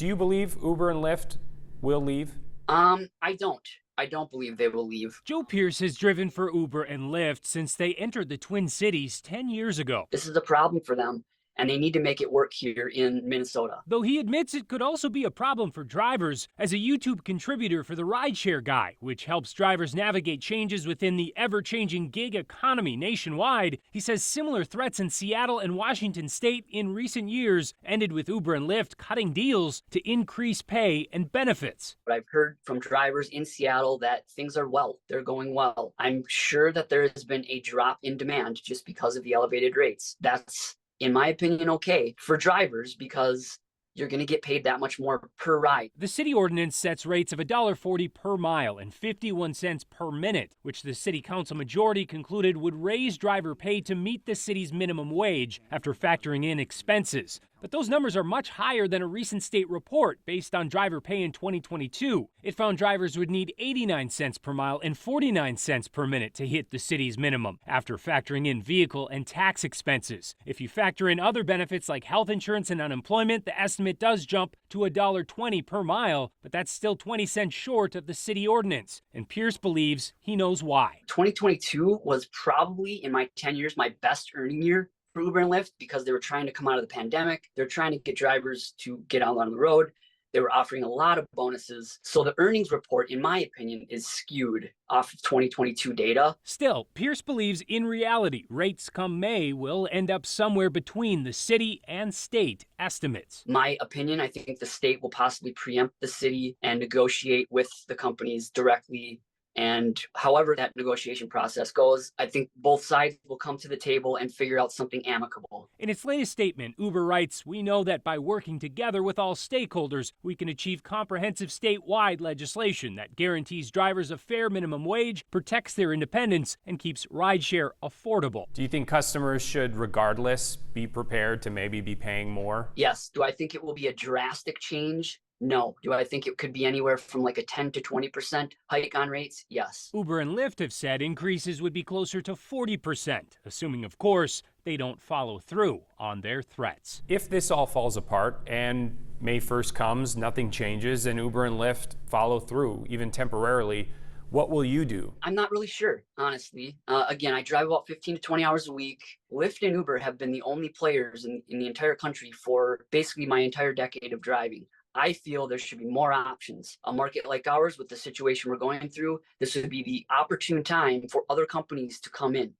Do you believe Uber and Lyft will leave? I don't. I don't believe they will leave. Joe Pierce has driven for Uber and Lyft since they entered the Twin Cities 10 years ago. This is a problem for them, and they need to make it work here in Minnesota. Though he admits it could also be a problem for drivers, as a YouTube contributor for the Rideshare Guy, which helps drivers navigate changes within the ever-changing gig economy nationwide, he says similar threats in Seattle and Washington state in recent years ended with Uber and Lyft cutting deals to increase pay and benefits. But I've heard from drivers in Seattle that things are well. They're going well. I'm sure that there has been a drop in demand just because of the elevated rates. That's, in my opinion, okay for drivers because you're going to get paid that much more per ride. The city ordinance sets rates of $1.40 per mile and 51 cents per minute, which the city council majority concluded would raise driver pay to meet the city's minimum wage after factoring in expenses. But those numbers are much higher than a recent state report based on driver pay in 2022. It found drivers would need 89 cents per mile and 49 cents per minute to hit the city's minimum, after factoring in vehicle and tax expenses. If you factor in other benefits like health insurance and unemployment, the estimate does jump to $1.20 per mile, but that's still 20 cents short of the city ordinance. And Pierce believes he knows why. 2022 was probably, in my 10 years, my best earning year for Uber and Lyft because they were trying to come out of the pandemic. They're trying to get drivers to get out on the road. They were offering a lot of bonuses. So the earnings report, in my opinion, is skewed off of 2022 data. Still, Pierce believes in reality, rates come May will end up somewhere between the city and state estimates. My opinion, I think the state will possibly preempt the city and negotiate with the companies directly. And however that negotiation process goes, I think both sides will come to the table and figure out something amicable. In its latest statement, Uber writes, "We know that by working together with all stakeholders, we can achieve comprehensive statewide legislation that guarantees drivers a fair minimum wage, protects their independence, and keeps rideshare affordable." Do you think customers should, regardless, be prepared to maybe be paying more? Yes. Do I think it will be a drastic change? No. Do I think it could be anywhere from like a 10 to 20% hike on rates? Yes. Uber and Lyft have said increases would be closer to 40%, assuming, of course, they don't follow through on their threats. If this all falls apart and May 1st comes, nothing changes, and Uber and Lyft follow through, even temporarily, what will you do? I'm not really sure, honestly. Again, I drive about 15 to 20 hours a week. Lyft and Uber have been the only players in the entire country for basically my entire decade of driving. I feel there should be more options. A market like ours, with the situation we're going through, this would be the opportune time for other companies to come in